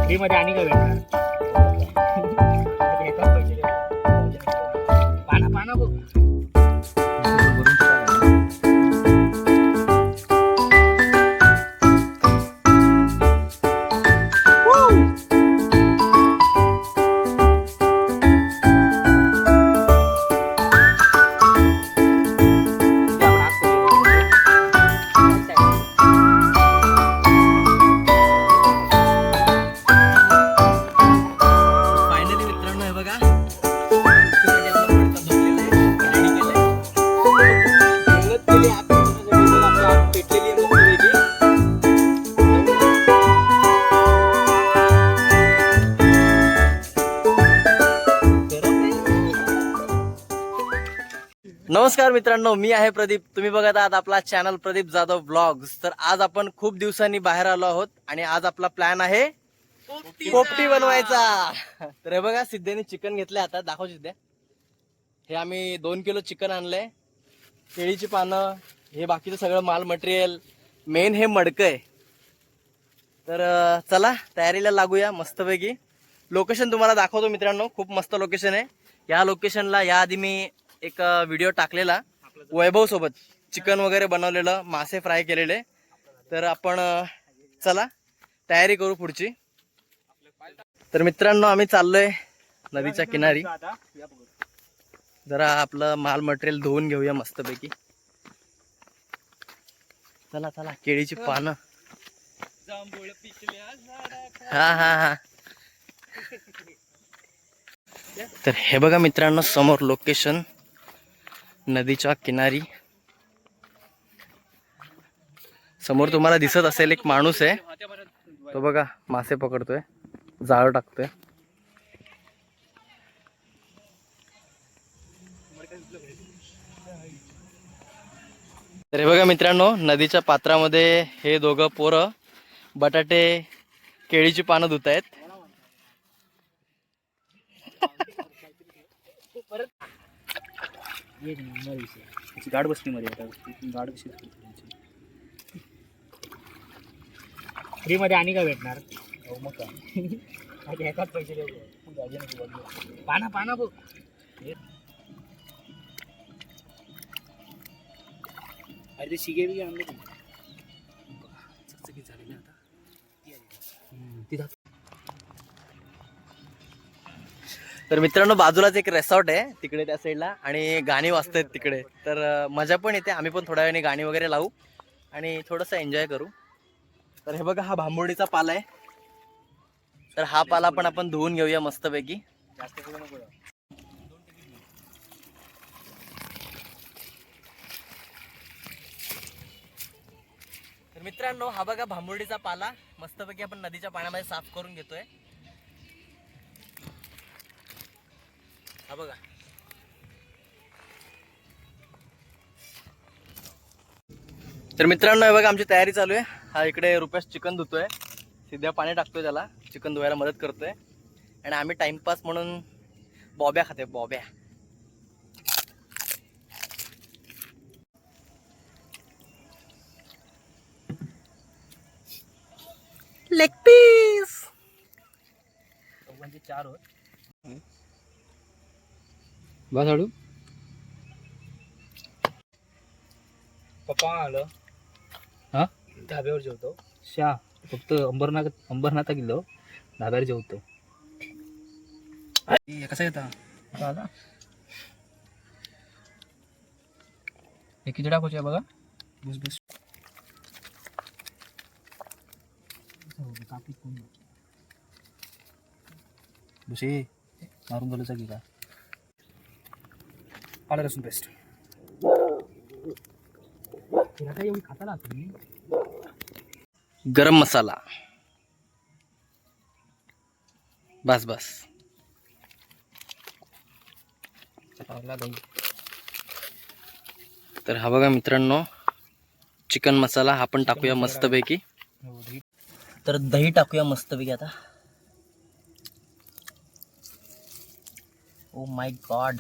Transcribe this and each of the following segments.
Free मध्ये आणि काय भेटणार? पाना पाना बघ. नमस्कार मित्रांनो, मी आहे प्रदीप. तुम्ही बघत आहात आपला चॅनल प्रदीप जाधव ब्लॉग्स. तर आज आपण खूप दिवसांनी बाहेर आलो आहोत आणि आज आपला प्लॅन आहे पोपटी बनवायचा. तर हे बघा, सिद्धेने चिकन घेतले. आता दाखव सिद्धे. हे आम्ही 2 किलो चिकन आणलंय, केळीची पानं, हे बाकीचं सगळं माल मटेरियल. मेन हे मडकं आहे. तर चला तयारीला लागूया मस्तपैकी. लोकेशन तुम्हाला दाखवतो मित्रांनो, खूप मस्त लोकेशन आहे. या लोकेशनला याआधी मी एक व्हिडिओ टाकलेला वैभव सोबत, चिकन वगैरे बनवलेलं, मासे फ्राय केलेले. तर आपण चला तयारी करू पुढची. तर मित्रांनो, आम्ही चाललोय नदीच्या किनारी. जरा आपलं माल मटेरियल धुवून घेऊया मस्तपैकी. चला चला, केळीची पानं. हा हा हा. तर हे बघा मित्रांनो, समोर लोकेशन नदीच्या किनारी. समोर तुम्हाला दिसत असेल एक माणूस आहे, तो बघा मासे पकडतोय, जाळ टाकतोय. तर हे बघा मित्रांनो, नदीच्या पात्रामध्ये हे दोघं पोरं बटाटे, केळीची पानं धुत आहेत. गाड बसली मध्ये गाड कशी फ्री मध्ये आणि काय भेटणार? मग काय एकाच पैसे पाना पाना बघ. अरे ते शिगे बी आणले झाले ना आता. तर मित्रांनो, बाजूलाच एक रेसॉर्ट आहे तिकडे त्या साईडला, आणि गाणी वाजतायत तिकडे. तर मजा पण येते. आम्ही पण थोड्या वेळाने गाणी वगैरे लावू आणि थोडंसं एन्जॉय करू. तर हे बघा, हा भांबोडीचा पाला आहे. तर हा पाला पण आपण धुवून घेऊया मस्तपैकी. जास्त पुढे नको. तर मित्रांनो, हा बघा भांबोडीचा पाला मस्तपैकी आपण नदीच्या पाण्यामध्ये साफ करून घेतोय. हा बघा. तर मित्रांनो, हे बघा आमची तयारी चालू आहे. हा इकडे रुपेश चिकन धुतोय, सिध्या पाणी टाकतोय, त्याला चिकन धुवायला मदत करतोय. आणि आम्ही टाइमपास म्हणून बॉब्या खाते, बॉब्या. Leg piece. म्हणजे 4 होत बस हळू. पप्पा आलं हा, धाब्यावर जेवतो. फक्त अंबरनाथ गेलो, धाब्यावर जेवतो. कसा येता दादा? हे किती टाकूचे बघा. बस बस. बसे मारून झालं की का आलं लसूण पेस्ट. एवढी खाता तुम्ही. गरम मसाला. बस बस. तर हा बघा मित्रांनो, चिकन मसाला हा पण टाकूया मस्तपैकी. तर दही टाकूया मस्तपैकी आता. Oh my god.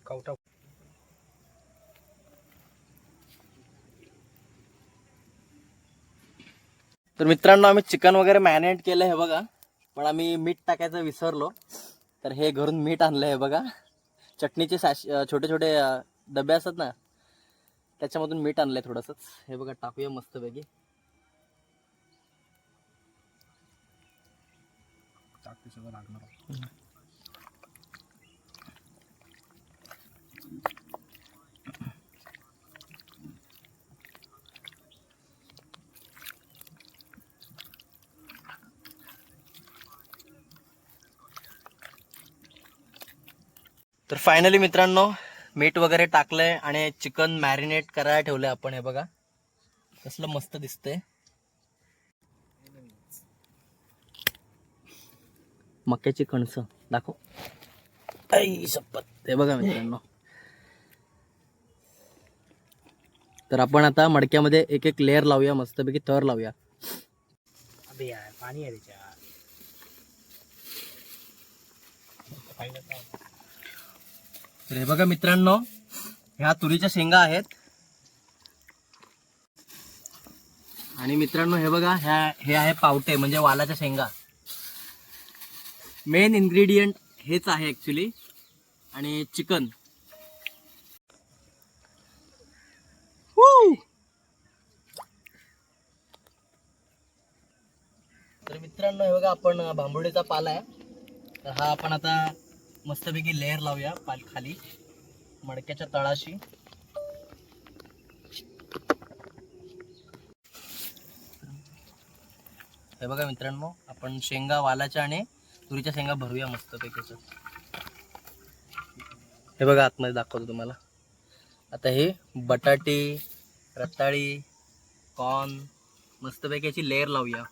कवटा. तर मित्रांनो आम्ही चिकन वगैरे मॅरिनेट केलं हे बघा, पण आम्ही मीठ टाकायचं विसरलो. तर हे घरून मीठ आणलं हे बघा. चटणीचे छोटे छोटे डबे असतात ना, त्याच्यामधून मीठ आणलंय थोडंसंच. हे बघा टाकूया मस्तपैकी. सगळं लागणार. तर फायनली मित्रांनो मीठ वगैरे टाकलंय आणि चिकन मॅरिनेट करायला ठेवलंय आपण. हे बघा कसलं मस्त दिसतंय. मक्याची कणसं दाखव. आई शपथ. हे बघा मित्रांनो. तर आपण आता मडक्यामध्ये एक एक लेअर लावूया, मस्तपैकी थर लावूया. अबे यार पाणी आहे त्याच्यात. तर हे बघा मित्रांनो, ह्या तुरीच्या शेंगा आहेत. आणि मित्रांनो हे बघा, हे आहे पावटे म्हणजे वालाच्या शेंगा. मेन इन्ग्रेडियंट हेच आहे ऍक्च्युली. आणि चिकन. तर मित्रांनो हे बघा, आपण भांबुडीचा पाला आहे, तर हा आपण आता मस्तपैकी लेअर लावूया खाली मडक्याच्या तळाशी. हे बघा मित्रांनो, आपण शेंगा वालाच्या आणि तुरीच्या शेंगा भरूया मस्तपैकी. हे बघा आतमध्ये दाखवतो तुम्हाला. आता हे बटाटे, रताळी, कॉर्न मस्तपैकी याची लेअर लावूया.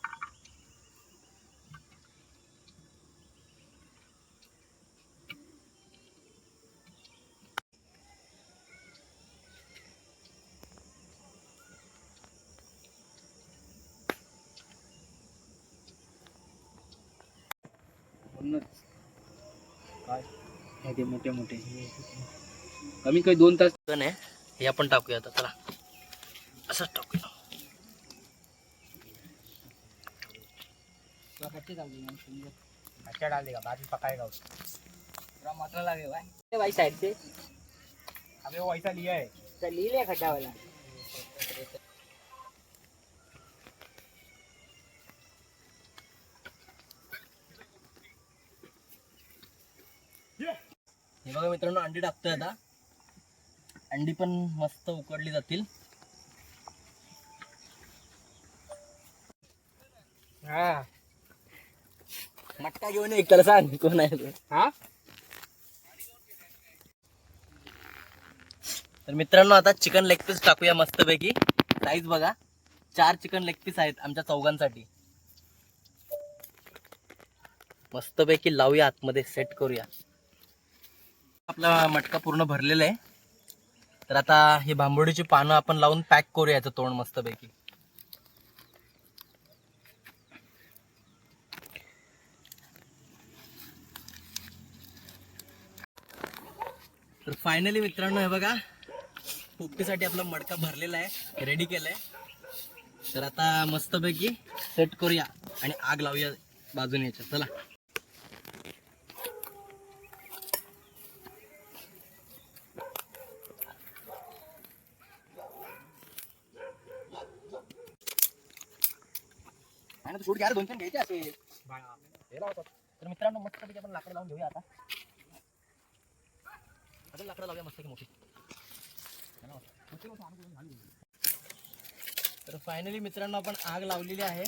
काय हे मोठे मोठे कमी काही 2 तास आहे. हे आपण टाकूया आता. चला असंच टाकूया. अच्छा डाल देगा बाद में पकाएगा उसको. पूरा मसाला लगेगा भाई साइड से. अबे वो ऐसा लिया है तो ले लिया खट्टा वाला. हे बघा मित्रांनो, अंडी टाकतोय आता. अंडी पण मस्त उकडली जातील. हा मटका घेऊन एक त्याला सांग कोण आहे तो. हा. तर मित्रांनो आता चिकन लेग पीस टाकूया मस्तपैकी. साईज बघा, 4 चिकन लेग पीस आहेत आमच्या चौघांसाठी. मस्तपैकी लावूया आतमध्ये, सेट करूया. आपला मटका पूर्ण भरलेला आहे. तर आता हे बांबोडीची पानं आपण लावून पॅक करूया याचं तोंड मस्तपैकी. तर फायनली मित्रांनो हे बघा, पोपटीसाठी आपला मडका भरलेला आहे, रेडी केलाय. तर आता मस्तपैकी सेट करूया आणि आग लावूया बाजूने याच्या. चला. शूट घ्या 2-3 घ्यायचे असेल. तर मित्रांनो मस्तपैकी आपण लाकडं लावून घेऊया आता. अजून लाकडं लावूया मस्त की मोठी. तर फायनली मित्रांनो आपण आग लावलेली आहे.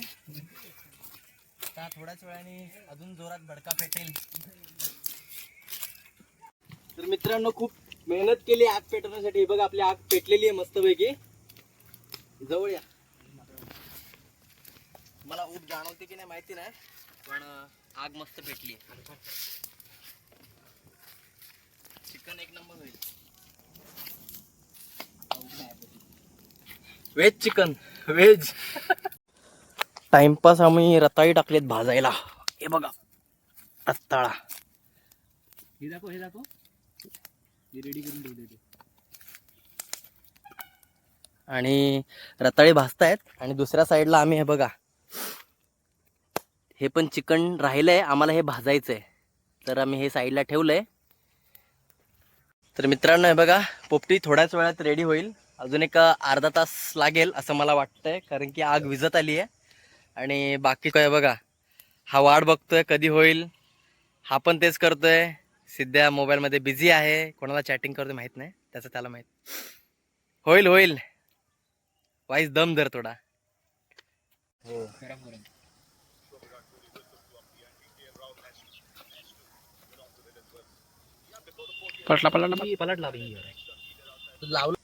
आता थोड्याच वेळाने अजून जोरात भडका पेटेल. तर मित्रांनो खूप मेहनत केली आग पेटवण्यासाठी. बघा आपली आग पेटलेली आहे मस्तपैकी. जवळ या. मला ऊब जाणवते की नाही माहिती नाही, पण आग मस्त पेटली. चिकन एक नंबर होईल. Veg chicken, veg. टाइमपास आम्ही रताळी टाकलेत भाजायला. हे बघा रताळा. हे दाखव रेडी करून ठेवले. आणि रताळे भाजतायत आणि दुसऱ्या साईडला आम्ही हे बघा, हे पण चिकन राहिलंय, आम्हाला हे भाजायचंय, तर आम्ही हे साईडला ठेवलंय. तर मित्रांनो हे बघा, पोपटी थोड्याच वेळात रेडी होईल. अजून एक अर्धा तास लागेल असं मला वाटतंय, कारण की आग विझत आली आहे. आणि बाकी काय बघा, हा वाट बघतोय कधी होईल, हा पण तेच करतोय. सिद्ध्या मोबाईलमध्ये बिझी आहे, कोणाला चॅटिंग करतोय माहित नाही, त्याचं त्याला माहित. होईल होईल, वाईस दम धर थोडा. हो गरम गरम. पलटला लावलं.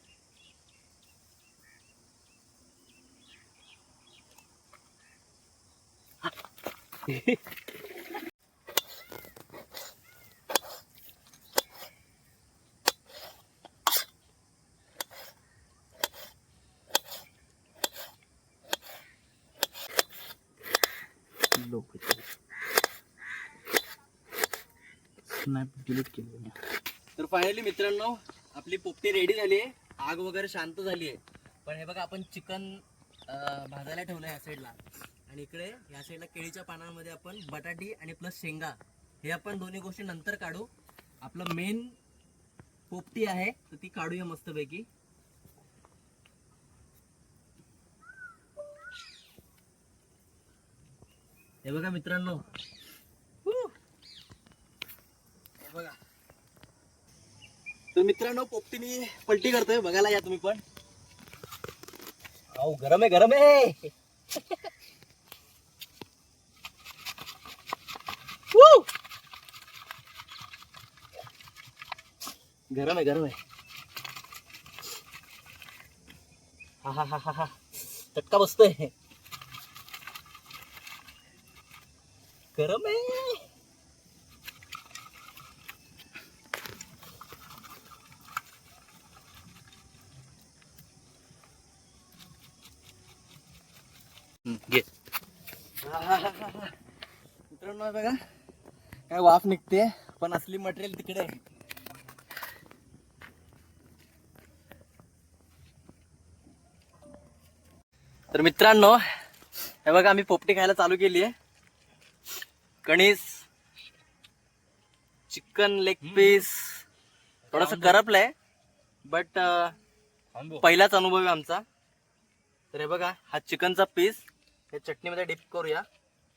तर फायनली मित्रांनो आपली पोपटी रेडी झाली आहे, आग वगैरे शांत झाली आहे. पण हे बघा, आपण चिकन भाजायला ठेवलं या साईडला, आणि इकडे या साईडला केळीच्या पानांमध्ये आपण बटाटी आणि प्लस शेंगा, हे आपण दोन्ही गोष्टी नंतर काढू. आपलं मेन पोपटी आहे तर ती काढूया मस्तपैकी. हे बघा मित्रांनो, हे बघा. तर मित्रांनो पोपटीनी पलटी करतोय, बघायला या तुम्ही पण. गरम आहे गरम आहे. गरम आहे गरम आहे. हा हा हा हा हा, चटका बसतोय. गरम आहे. घे. मित्रांनो बघा, काय वाफ निघते, पण असली मटेरियल तिकडे आहे. तर मित्रांनो हे बघा, आम्ही पोपटी खायला चालू केली आहे. कणीस, चिकन लेग पीस, थोडस करपलंय, बट पहिलाच अनुभव आहे आमचा. तर हे बघा, हा चिकनचा पीस हे चटणीमध्ये डिप करूया.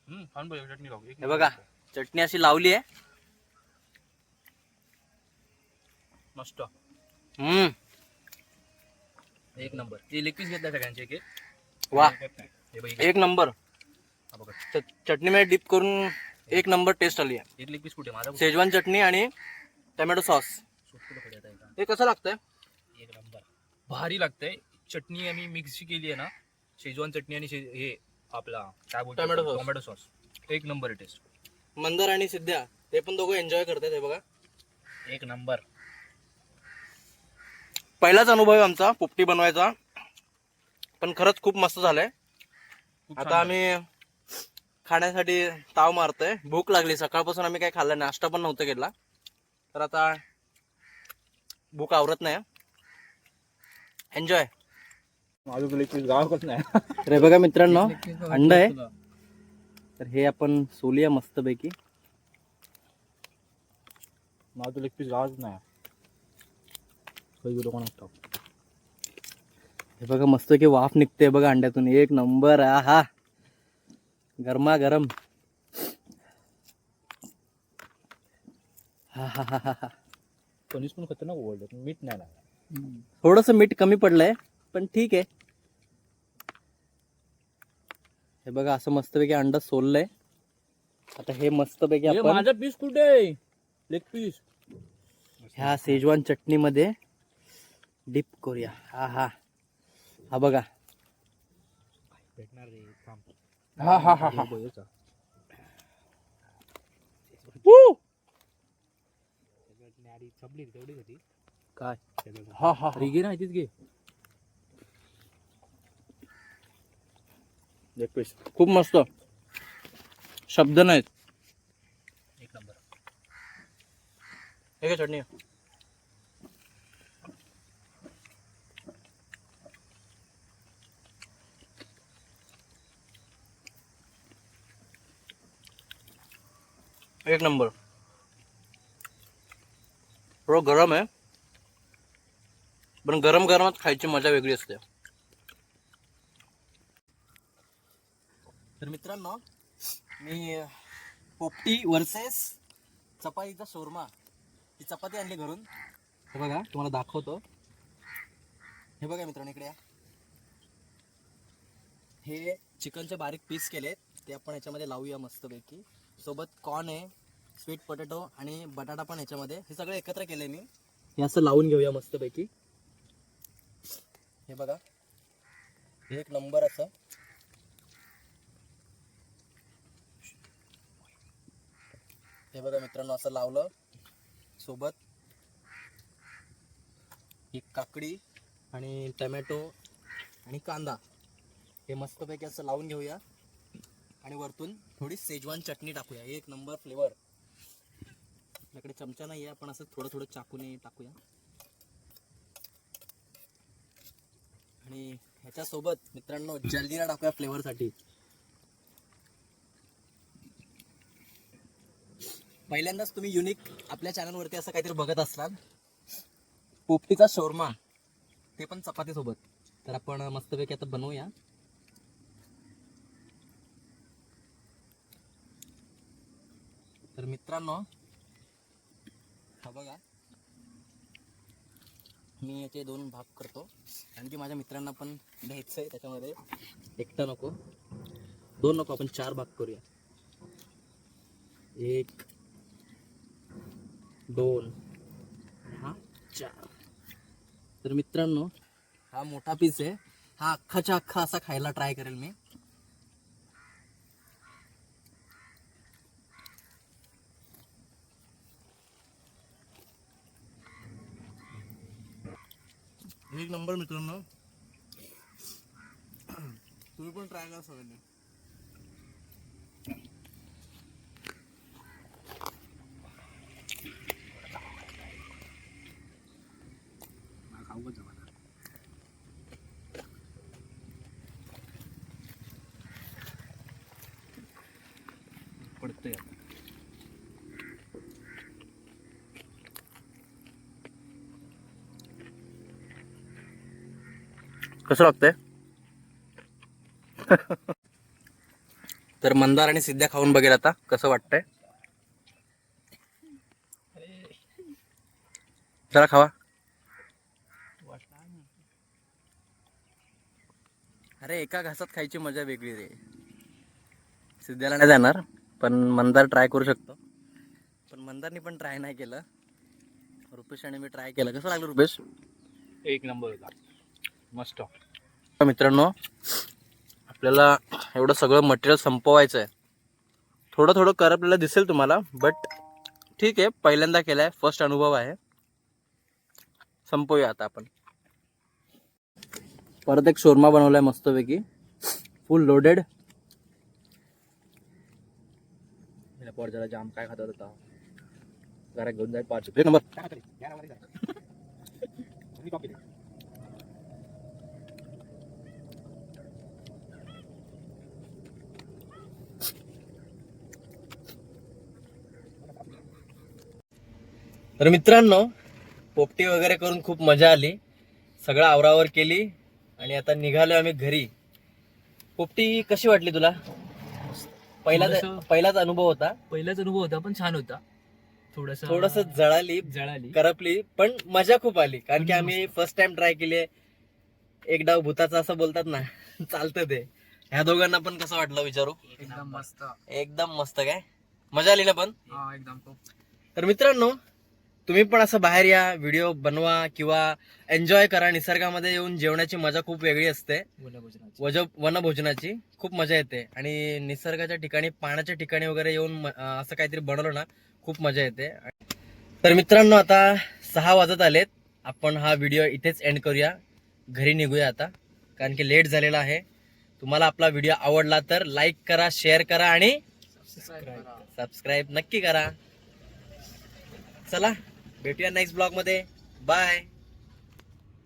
हे बघा, चटणी अशी लावली आहे मस्त. हम्म. एक नंबर. ते लेग पीस घेतला सगळ्यांचे एक. वा, एक नंबर. चटणी मध्ये डिप करून एक नंबर टेस्ट आली आहे. एक लेग पीस कुठे माझा? शेजवान चटणी आणि टोमॅटो सॉस. हे कसं लागतंय? एक नंबर, भारी लागतंय. चटणी आम्ही मिक्स केली आहे ना, शेजवान चटणी आणि हे आपला काय बोलतो, टोमॅटो सॉस. एक नंबर टेस्ट. मंदार आणि सिद्ध्या ते पण दोघं एन्जॉय करतात. हे बघा, एक नंबर. पहिलाच अनुभव आहे आमचा पोपटी बनवायचा, पण खरंच खूप मस्त झालंय. आता आम्ही खाण्यासाठी ताव मारतोय, भूक लागली. सकाळपासून आम्ही काही खाल्लं, नाश्ता पण नव्हतं केला, तर आता भूक आवरत नाही. एन्जॉय. माझं लेग पीस गावाकच नाही. तर बघा मित्रांनो, अंड आहे, तर हे आपण सोलूया मस्तपैकी. माझं लेग पीस गावाच नाही. हे बघा मस्त की वाफ निघते बघा अंड्यातून, एक नंबर. हा गरमा गरम. हा हा हा हा हा. कणीस पण खतरनाक ओढलं, मीठ नाही लागलं. थोडस मीठ कमी पडलंय, पण ठीक आहे. हे बघा, असं मस्तपैकी अंड सोललंय. आता हे मस्तपैकी आपण माझा पीस कुठे? लेग पीस ह्या शेजवान चटणी मध्ये डिप करूया. हा हा हा बघा. भेटणार रे. हा हा हा हा. काय? हा हा घे ना, इथेच घे. लेग पीस खूप मस्त, शब्द नाहीत. एक नंबर. हे काय चटणी एक नंबर. थोडं गरम आहे, पण गरम गरमात खायची मजा वेगळी असते. तर मित्रांनो, मी पोपटी वर्सेस चपातीचा शोरमा, ही चपाती आणली घरून. हे बघा, तुम्हाला दाखवतो. हे बघा मित्रांनो, इकडे या. हे चिकनचे बारीक पीस केलेत, ते आपण ह्याच्यामध्ये लावूया मस्तपैकी. सोबत कॉर्न आहे, स्वीट पोटॅटो आणि बटाटा पण ह्याच्यामध्ये. हे सगळं एकत्र केलंय मी. हे असं लावून घेऊया मस्तपैकी. हे बघा, हे एक नंबर असं. हे बघा मित्रांनो, असं लावलं. सोबत ही काकडी आणि टमॅटो आणि कांदा, हे मस्तपैकी असं लावून घेऊया. आणि वरतून थोडी शेजवान चटणी टाकूया. एक नंबर फ्लेवर. आपल्याकडे चमचा नाही आहे, आपण असं थोडं थोडं चाकूने टाकूया. आणि ह्याच्यासोबत मित्रांनो जलजिरा टाकूया फ्लेवरसाठी. पहिल्यांदाच तुम्ही युनिक आपल्या चॅनलवरती असं काहीतरी बघत असलात, पोपटीचा शोरमा, ते पण चपाती सोबत. तर आपण मस्तपैकी आता बनवूया. तर मित्रांनो, हा बघा, मी याचे 2 भाग करतो, कारण की माझ्या मित्रांना पण घ्यायचं आहे. त्याच्यामध्ये एकटा नको, 2 नको, आपण 4 भाग करूया. 1 2 हा 4. तर मित्रांनो, हा मोठा पीस आहे. हा अख्खाच्या अख्खा असा खायला ट्राय करेल मी. एक नंबर मित्रांनो, तुम्ही पण ट्राय करा सगळ्यांनी. पडतंय आता. कसं लागतंय? तर मंदार आणि सिद्ध्या खाऊन बघेल आता कसं वाटतंय. जरा खावा. अरे एका घासात खायची मजा वेगळी रे. सिद्ध्याला नाही जाणार, पण मंदार ट्राय करू शकतो. पण मंदारनी पण ट्राय नाही केलं. रुपेश आणि मी ट्राय केलं. कसं लागलं रुपेश? एक नंबर होता, मस्त. मित्रांनो, आपल्याला एवढं सगळं मटेरियल संपवायचं आहे. थोडं थोडं करपलेलं दिसेल तुम्हाला, बट ठीक आहे, पहिल्यांदा केलाय, फर्स्ट अनुभव आहे. संपवूया आता आपण. परत एक शोरमा बनवलाय मस्तपैकी, फुल लोडेड. पोट जरा जाम काय खात होता, जरा घेऊन जाईल 5. एक नंबर. तर मित्रांनो, पोपटी वगैरे करून खूप मजा आली. सगळं आवरावर केली आणि आता निघालो आम्ही घरी. पोपटी कशी वाटली तुला? पहिलाच अनुभव होता. पहिलाच अनुभव होता, पण छान होता. थोडस जळाली, करपली, पण मजा खूप आली. कारण की आम्ही फर्स्ट टाइम ट्राय केली. एक डाव भूताचा असं बोलतात ना, चालतं ते. ह्या दोघांना पण कसं वाटलं विचारू? एकदम मस्त. एकदम मस्त. काय मजा आली ना पण? एकदम खूप. तर मित्रांनो, तुम्ही पण असं बाहेर या, व्हिडिओ बनवा किंवा एन्जॉय करा. निसर्गामध्ये येऊन जेवणाची मजा खूप वेगळी असते. वनभोजनाची खूप मजा येते. आणि निसर्गाच्या ठिकाणी, पाण्याच्या ठिकाणी वगैरे येऊन असं काहीतरी बनवलं ना, खूप मजा येते. तर मित्रांनो, आता 6 वाजत आलेत. आपण हा व्हिडिओ इथेच एंड करूया. घरी निघूया आता, कारण की लेट झालेला आहे. तुम्हाला आपला व्हिडिओ आवडला तर लाईक करा, शेअर करा आणि सबस्क्राईब नक्की करा. चला, भेटूया नेक्स्ट ब्लॉग मध्ये. बाय.